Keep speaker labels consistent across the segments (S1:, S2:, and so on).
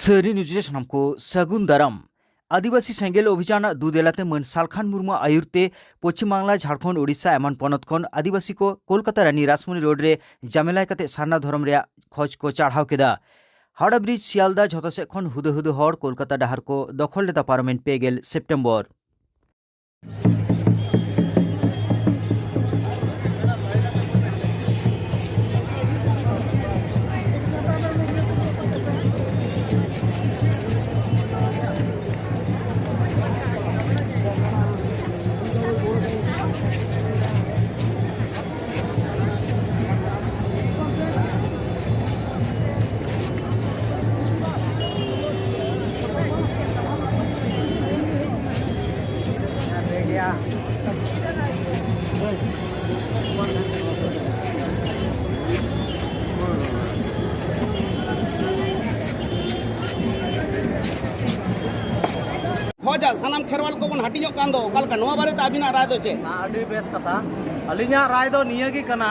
S1: सरी न्यूज को सगुन दाराम आदिवासी सेंगेल अभियान दुदेलाते मन सालखान मुर्मू आयुरते पश्चिम बांगला झारखंड उड़ीसा एमन पनत खन आदिवासी को कोलकाता रानी राजमणि रोड रे जामेला कते सारना धरम रे खोज को चढ़ाव केदा हावड़ा ब्रिज सियालदा झोतो से खन हुदो हुदो हर कोलकाता डाहार को दखल लेता पार्लामेंट पे गेल सेप्टेम्बर
S2: खोजा सानाम खेरवाल को बन हटियो कांदो कल का नवा बारे ताबिना राय दो चे
S3: आडी बेस कथा अलिया राय दो नियगी कना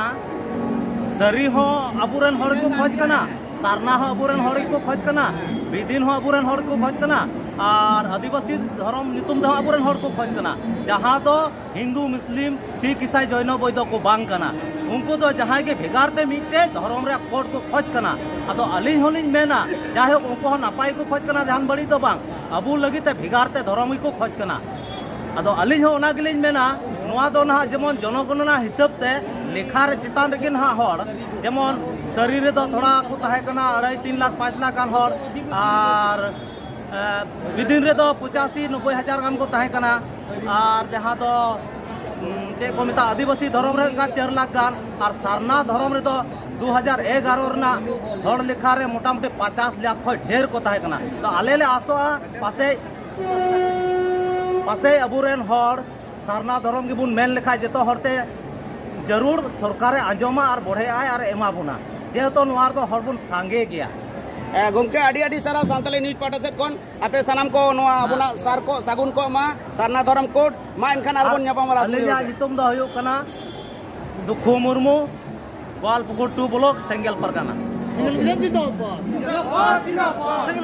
S3: सरी हो अबुरन हर को खोज कना सारना हो अबुरन हर को खोज कना बिदिन हो अबुरन हर को खोज कना और आदिवासी धर्म नितुम दो अबुरन हर को खोज कना जहां तो हिंदू मुस्लिम सिख ईसाई जैन बौद्ध को बांग कना उनको तो जहां के भेगारते मिटे धर्म रे कोड को खोज कना अदो अली होलिन मेना चाहे उनको नापाई को खोज कना जहां बड़ी तो बांग अबू लगी ते भेगारते धर्म को खोज कना अदो अली हो ओना गिलिन मेना नोआ दो ना जेमन जनगणना हिसाब ते लेखा रे चितान रेगिन हा हर जेमन शरीर रे दो थोड़ा को ताहे कना 2.5-3 लाख 5 लाख कान हर और विदिन रे दो 85-90 हजार गान को ताहे कना और जहां दो जे को मिता आदिवासी धर्म रे का 4 लाख गान और सारना धर्म रे दो 2011 रना हर लेखा रे मोटा मोटी 50 लाख खय ढेर को ताहे कना तो आले ले आसो पासे अबुरेन हर सारना धर्म के बुन मेन लेखा जेतो हरते जरूर सरकार आंजमा और बढ़े आय और एमा बुना जेहेतु नोआर तो हर बुन सांगे गया
S2: गोमके आडी आडी सारा सांतली न्यूज पाटा से कोन आपे सनाम को नोआ अबुना सार को सागुन को मा सारना धर्म कोड मा इनखान आरबन न्यापाम
S3: अलिया जितुम दो हुयो कना Dukhu Murmu Gowalpukur 2 block Sengel Pargana
S4: Single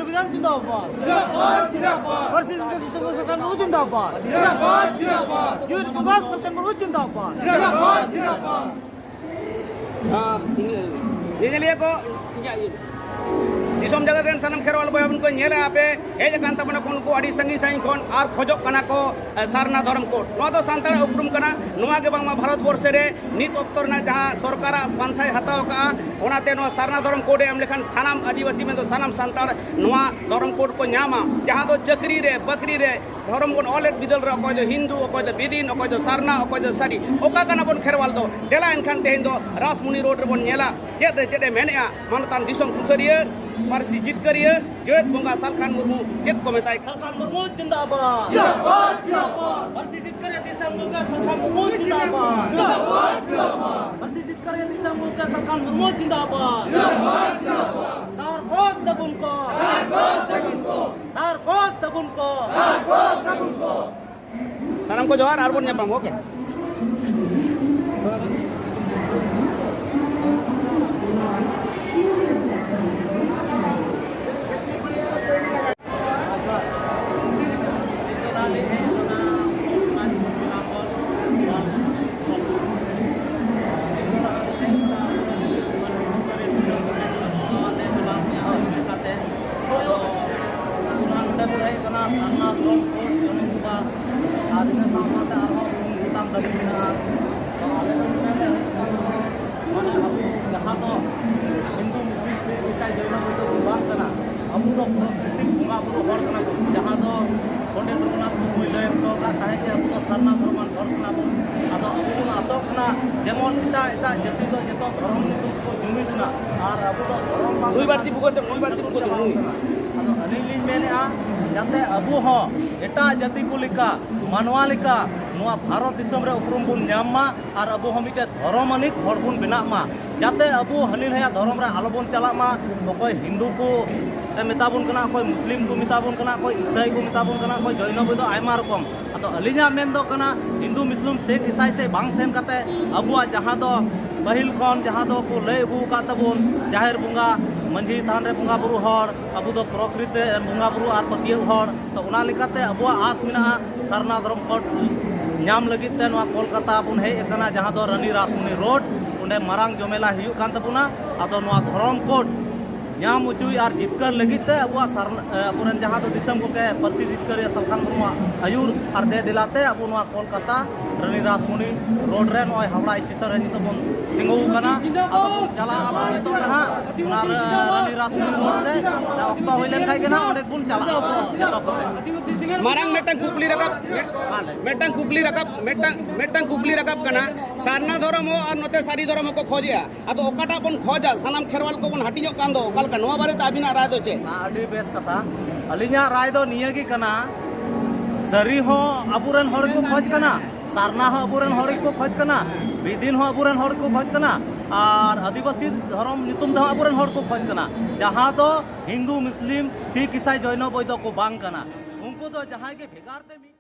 S4: Bigan Jindabad. Versus Sultan Muru Jindabad. Youth Bugas Sultan Muru Jindabad.
S2: ये लिए को दिसम जगह रेन सनम खेरवाल बय उनको नेला आपे हे जकान तबना कोन को आडी संगी साई कोन आर खोजो कना को सारना धर्म कोड नो तो सांताड़ उपरुम कना नोआ के बांगमा भारत वर्ष रे नित अक्तर ना जहां सरकार पांथाय हताव का ओनाते नो सारना धर्म कोड एम लेखन सानाम आदिवासी में तो सानाम सांताड़ नोआ धर्म कोड को न्यामा जहां तो चक्री रे बकरी रे धर्म कोन ऑलेट बिदल रे अकोय दो हिंदू अकोय दो बिदिन अकोय दो सारना अकोय दो सारी ओका कना बन खेरवाल दो देला एनखान तेहिन दो राजमुनि रोड रे बन नेला चेदे मेनेआ मानतान दिसम सुसरिया पारसी जीत करिए जेत बोंगा सालखान मुर्मू जेत को मेताय
S3: सालखान मुर्मू जिंदाबाद जिंदाबाद जिंदाबाद पारसी जीत करिए दिसम बोंगा सालखान मुर्मू जिंदाबाद जिंदाबाद जिंदाबाद पारसी जीत करिए दिसम बोंगा सालखान मुर्मू जिंदाबाद जिंदाबाद जिंदाबाद सार को सगुन को सार को सगुन को सार को सगुन को सार को सगुन को
S2: सनम को जोहार आरबन न्यापाम ओके
S3: हिंदू मुस्लिम सिख ईसाई जैन बौद्ध को बांग कना अबू दो प्राकृतिक बुंगा बुरु हर कना को जहां दो पंडित रघुनाथ मुर्मू लय तो का ताहे के अबू दो सारना धर्मान हर कना को आदो अबू बन आसो कना जेमन एटा जाति दो जतो धर्म नितु को जुमिजना और अबू दो धर्म बांग दुई बार बुको आदो अलिली मेनेआ जाते अबू हो एटा जाति को लिका मानवा लिका नोआ भारत दिसम रे उपरुम बुन न्यामा और अबू हम मिटे धर्मानिक हर बुन बिना मा जाते अबू हलिल है धर्म रे आलो बुन चला मा कोई हिंदू को मेताबुन कना कोई मुस्लिम को मेताबुन कना कोई ईसाई को मेताबुन कना कोई जैन बौद्ध आयमा रकम अदो अलिया मेन दो कना हिंदू मुस्लिम सिख ईसाई से बांग सेन कते अबुआ जहां दो पहिल खन जहां दो को लय अगू का तबुन जाहिर बुंगा मंझी थान रे बंगा बुरु हर अबु दो प्रकृति बंगा बुरु आर पतियव हर तो उना लेकाते अबुआ आस मिना सरना धर्म कोड नाम लगित ते नवा कोलकाता बुन हेज अकना जहां दो रानी रासमणी रोड उन्हें मारांग जमेला हियु कान तबुना आदो नवा धर्म कोड नाम उचुई और जितकर लगित ते अबुआ अबुरन जहां दो दिसम को के परसी जितकर या सलखान मुर्मू आयुर और दे दिलाते अबु नवा कोलकाता रानी रासमणी रोड रे नय हावड़ा स्टेशन रे नितो बन तिंगु कना आदो बन चला अब नितो ना रानी रासमणी रोड रे अक्ता होइलेन खाय के ना ओडे बुन चला जतो को
S2: मारांग मेटंग कुकली रकाब कना सारना धर्म और नोते सारी धर्म को खोजिया अदो ओकाटा बन खोजा सानाम खेरवाल को बन हटियो कान दो ओकालका नोवा बारे अबिना राय दो चे
S3: अडी बेस कथा अलिया राय दो निया की कना सरी हो अबुरन हर को खोज कना सारना हो अबुरन हर को खोज कना विदिन हो अबुरन हर को खोज कना और आदिवासी धर्म नितुम दो अबुरन हर को खोज कना जहां दो हिंदू मुस्लिम सिख ईसाई जैन बौद्ध को बांग कना उनको तो जहां के भेगार ते